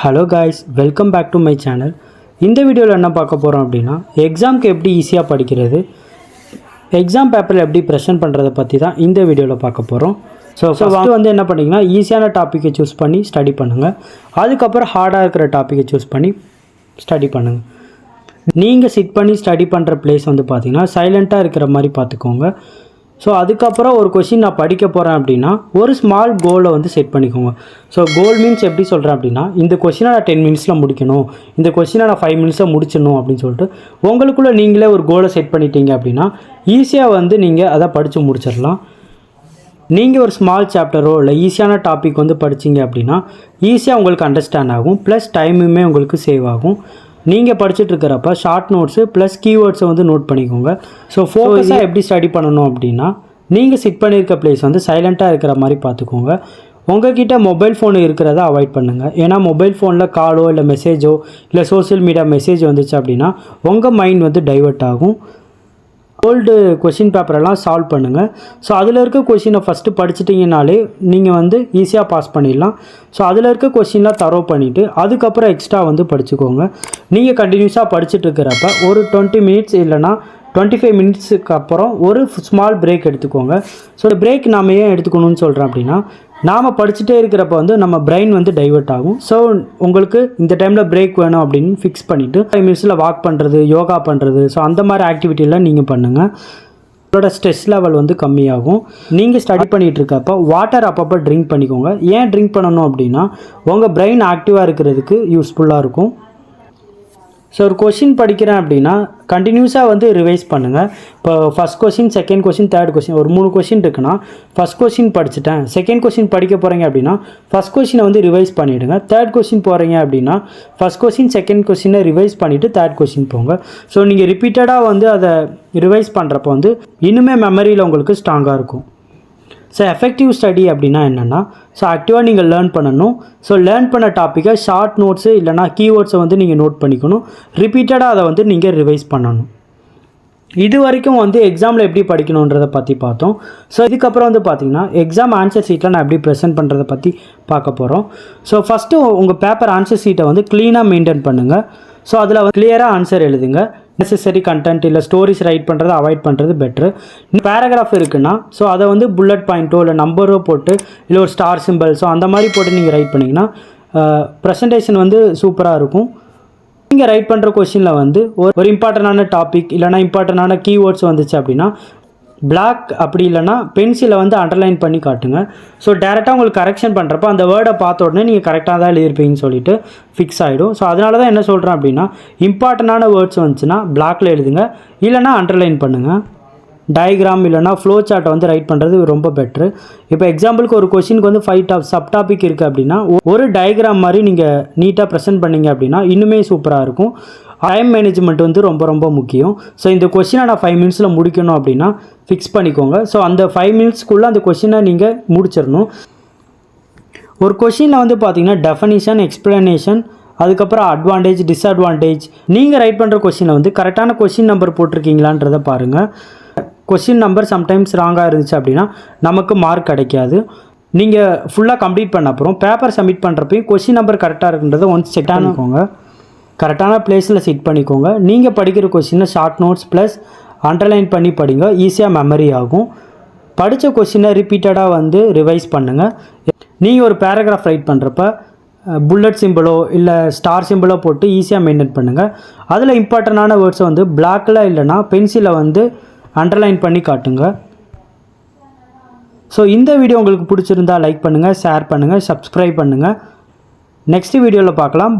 Hello guys, welcome back to my channel. இந்த வீடியோவில் என்ன பார்க்க போகிறோம் அப்படின்னா, எக்ஸாமுக்கு எப்படி ஈஸியாக படிக்கிறது, எக்ஸாம் பேப்பரில் எப்படி ப்ரெசென்ட் பண்ணுறதை பற்றி தான் இந்த வீடியோவில் பார்க்க போகிறோம். ஸோ ஃபஸ்ட்டு வந்து என்ன பண்ணிங்கன்னா, ஈஸியான டாப்பிக்கை சூஸ் பண்ணி ஸ்டடி பண்ணுங்கள். அதுக்கப்புறம் ஹார்டாக இருக்கிற டாப்பிக்கை சூஸ் பண்ணி ஸ்டடி பண்ணுங்கள். நீங்கள் சிட் பண்ணி ஸ்டடி பண்ணுற பிளேஸ் வந்து பார்த்திங்கன்னா சைலண்ட்டாக இருக்கிற மாதிரி பார்த்துக்கோங்க. ஸோ அதுக்கப்புறம் ஒரு கொஷின் நான் படிக்க போகிறேன் அப்படின்னா ஒரு ஸ்மால் கோலை வந்து செட் பண்ணிக்கோங்க. ஸோ கோல் மீன்ஸ் எப்படி சொல்கிறேன் அப்படின்னா, இந்த கொஷினை நான் 10 மினிட்ஸில் முடிக்கணும், இந்த கொஷினை நான் 5 மினிட்ஸில் முடிச்சிடணும் அப்படின்னு சொல்லிட்டு உங்களுக்குள்ளே நீங்களே ஒரு கோலை செட் பண்ணிட்டீங்க அப்படின்னா ஈஸியாக வந்து நீங்கள் அதை படித்து முடிச்சிடலாம். நீங்கள் ஒரு ஸ்மால் சாப்டரோ இல்லை ஈஸியான டாபிக் வந்து படிச்சிங்க அப்படின்னா ஈஸியாக உங்களுக்கு அண்டர்ஸ்டாண்ட் ஆகும், ப்ளஸ் டைமுமே உங்களுக்கு சேவ் ஆகும். நீங்கள் படிச்சுட்டு இருக்கிறப்ப ஷார்ட் நோட்ஸு ப்ளஸ் கீவேர்ட்ஸை வந்து நோட் பண்ணிக்கோங்க. ஸோ ஃபோக்கஸாக எப்படி ஸ்டடி பண்ணணும் அப்படின்னா, நீங்கள் சிட் பண்ணியிருக்க பிளேஸ் வந்து சைலண்ட்டாக இருக்கிற மாதிரி பார்த்துக்கோங்க. உங்கள்கிட்ட மொபைல் ஃபோன் இருக்கிறத அவாய்ட் பண்ணுங்கள். ஏன்னா மொபைல் ஃபோனில் காலோ இல்லை மெசேஜோ இல்லை சோஷியல் மீடியா மெசேஜ் வந்துச்சு அப்படின்னா உங்கள் மைண்ட் வந்து டைவர்ட் ஆகும். ஓல்டு கொஷின் பேப்பரெல்லாம் சால்வ் பண்ணுங்கள். ஸோ அதில் இருக்க கொஷினை ஃபஸ்ட்டு படிச்சிட்டிங்கனாலே நீங்கள் வந்து ஈஸியாக பாஸ் பண்ணிடலாம். ஸோ அதில் இருக்க கொஷின்லாம் தரோ பண்ணிவிட்டு அதுக்கப்புறம் எக்ஸ்ட்ரா வந்து படிச்சுக்கோங்க. நீங்கள் கண்டினியூஸாக படிச்சுட்டு இருக்கிறப்ப ஒரு 20 மினிட்ஸ் இல்லைனா 25 மினிட்ஸுக்கு அப்புறம் ஒரு ஸ்மால் பிரேக் எடுத்துக்கோங்க. ஸோ இந்த பிரேக் நாம் ஏன் எடுத்துக்கணும்னு சொல்கிறேன் அப்படின்னா, நாம் படிச்சுட்டே இருக்கிறப்ப வந்து நம்ம பிரெயின் வந்து டைவர்ட் ஆகும். ஸோ உங்களுக்கு இந்த டைமில் பிரேக் வேணும் அப்படின்னு ஃபிக்ஸ் பண்ணிவிட்டு 5 மினிட்ஸில் வாக் பண்ணுறது, யோகா பண்ணுறது, ஸோ அந்த மாதிரி ஆக்டிவிட்டியெல்லாம் நீங்கள் பண்ணுங்கள். உங்களோட ஸ்ட்ரெஸ் லெவல் வந்து கம்மியாகும். நீங்கள் ஸ்டடி பண்ணிகிட்டு இருக்கப்போ வாட்டர் அப்பப்போ ட்ரிங்க் பண்ணிக்கோங்க. ஏன் ட்ரிங்க் பண்ணணும் அப்படின்னா உங்கள் பிரெயின் ஆக்டிவாக இருக்கிறதுக்கு யூஸ்ஃபுல்லாக இருக்கும். ஸோ ஒரு கொஷின் படிக்கிறேன் அப்படின்னா கண்டினியூஸாக வந்து ரிவைஸ் பண்ணுங்கள். இப்போ first question, second question, third question, ஒரு 3 கொஷின் இருக்குன்னா ஃபஸ்ட் கொஷின் படிச்சுட்டேன், செகண்ட் கொஷின் படிக்க போகிறீங்க அப்படின்னா ஃபஸ்ட் கொஷினை வந்து ரிவைஸ் பண்ணிவிடுங்க. தேர்ட் கொஷின் போகிறீங்க அப்படின்னா ஃபஸ்ட் கொஷின் செகண்ட் கொஷினை ரிவைஸ் பண்ணிவிட்டு தேர்ட் கொஷின் போங்க. ஸோ நீங்கள் ரிப்பீட்டடாக வந்து அதை ரிவைஸ் பண்ணுறப்போ வந்து இன்னுமே மெமரியில் உங்களுக்கு ஸ்ட்ராங்காக இருக்கும். ஸோ எஃபெக்டிவ் ஸ்டடி அப்படின்னா என்னென்னா, ஸோ ஆக்டிவாக நீங்கள் லேர்ன் பண்ணணும். ஸோ லேர்ன் பண்ண டாப்பிக்கை ஷார்ட் நோட்ஸு இல்லைனா கீவேர்ட்ஸை வந்து நீங்கள் நோட் பண்ணிக்கணும். ரிப்பீட்டடாக அதை வந்து நீங்கள் ரிவைஸ் பண்ணணும். இது வரைக்கும் வந்து எக்ஸாமில் எப்படி படிக்கணுன்றதை பற்றி பார்த்தோம். ஸோ இதுக்கப்புறம் வந்து பார்த்திங்கன்னா எக்ஸாம் ஆன்சர் ஷீட்டில் நான் எப்படி ப்ரெசென்ட் பண்ணுறதை பற்றி பார்க்க போகிறோம். ஸோ ஃபஸ்ட்டு உங்கள் பேப்பர் ஆன்சர் ஷீட்டை வந்து க்ளீனாக மெயின்டைன் பண்ணுங்கள். ஸோ அதில் வந்து கிளியராக ஆன்சர் எழுதுங்க. நெசசரி கண்டென்ட் இல்லை ஸ்டோரிஸ் ரைட் பண்ணுறதை அவாய்ட் பண்ணுறது பெட்ரு. பேராகிராஃப் இருக்குன்னா ஸோ அதை வந்து புல்லட் பாயிண்ட்டோ இல்லை நம்பரோ போட்டு இல்லை ஒரு ஸ்டார் சிம்பிள் ஸோ அந்த மாதிரி போட்டு நீங்கள் ரைட் பண்ணிங்கன்னா ப்ரெசன்டேஷன் வந்து சூப்பராக இருக்கும். நீங்கள் ரைட் பண்ணுற கொஷினில் வந்து ஒரு இம்பார்ட்டண்டான டாபிக் இல்லைனா இம்பார்ட்டண்டான கீவேர்ட்ஸ் வந்துச்சு அப்படின்னா பிளாக் அப்படி இல்லைனா பென்சிலை வந்து அண்டர்லைன் பண்ணி காட்டுங்க. ஸோ டேரெக்டாக உங்களுக்கு கரெக்ஷன் பண்ணுறப்போ அந்த வேர்டை பார்த்த உடனே நீங்கள் கரெக்டாக தான் எழுதிருப்பீங்கன்னு சொல்லிட்டு ஃபிக்ஸ் ஆகிடும். ஸோ அதனால தான் என்ன சொல்கிறேன் அப்படின்னா, இம்பார்ட்டண்டான வேர்ட்ஸ் வந்துச்சுன்னா பிளாக்கில் எழுதுங்க, இல்லைனா அண்டர்லைன் பண்ணுங்கள். டயக்ராம் இல்லைனா ஃப்ளோ சார்ட்டை வந்து ரைட் பண்ணுறது ரொம்ப பெட்ரு. இப்போ எக்ஸாம்பிளுக்கு ஒரு கொஷினுக்கு வந்து 5 சப் டாபிக் இருக்குது அப்படின்னா ஒரு டயக்ராம் மாதிரி நீங்கள் நீட்டாக ப்ரெசென்ட் பண்ணிங்க அப்படின்னா இன்னுமே சூப்பராக இருக்கும். டைம் மேனேஜ்மெண்ட் வந்து ரொம்ப ரொம்ப முக்கியம். ஸோ இந்த கொஷினை நான் 5 மினிட்ஸில் முடிக்கணும் அப்படின்னா ஃபிக்ஸ் பண்ணிக்கோங்க. ஸோ அந்த 5 மினிட்ஸ்க்குள்ளே அந்த கொஷினை நீங்கள் முடிச்சிடணும். ஒரு கொஷினில் வந்து பார்த்திங்கன்னா டெஃபனிஷன், எக்ஸ்ப்ளனேஷன், அதுக்கப்புறம் அட்வான்டேஜ், டிஸ்அட்வான்டேஜ், நீங்கள் ரைட் பண்ணுற கொஷினை வந்து கரெக்டான கொஷின் நம்பர் போட்டிருக்கீங்களான்றதை பாருங்கள். கொஷின் நம்பர் சம்டைம்ஸ் ராங்காக இருந்துச்சு அப்படின்னா நமக்கு மார்க் கிடைக்காது. நீங்கள் ஃபுல்லாக கம்ப்ளீட் பண்ண அப்புறம் பேப்பர் சப்மிட் பண்ணுறப்பையும் கொஷின் நம்பர் கரெக்டாக இருக்குன்றதை ஒன்ஸ் செக் பண்ணிக்கோங்க. கரெக்டான பிளேஸில் செட் பண்ணிக்கோங்க. நீங்கள் படிக்கிற கொஷினை ஷார்ட் நோட்ஸ் ப்ளஸ் அண்டர்லைன் பண்ணி படிங்க, ஈஸியாக மெமரி ஆகும். படித்த கொஷினை ரிப்பீட்டடாக வந்து ரிவைஸ் பண்ணுங்கள். நீங்கள் ஒரு பேராகிராஃப் ரைட் பண்ணுறப்ப புல்லட் சிம்பிளோ இல்லை ஸ்டார் சிம்பிளோ போட்டு ஈஸியாக மெயின்டைன் பண்ணுங்கள். அதில் இம்பார்ட்டண்டான வேர்ட்ஸை வந்து பிளாக்கில் இல்லைனா பென்சிலை வந்து அண்டர்லைன் பண்ணி காட்டுங்க. ஸோ இந்த வீடியோ உங்களுக்கு பிடிச்சிருந்தா லைக் பண்ணுங்கள், ஷேர் பண்ணுங்கள், சப்ஸ்கிரைப் பண்ணுங்கள். நெக்ஸ்ட் வீடியோவில் பார்க்கலாம்.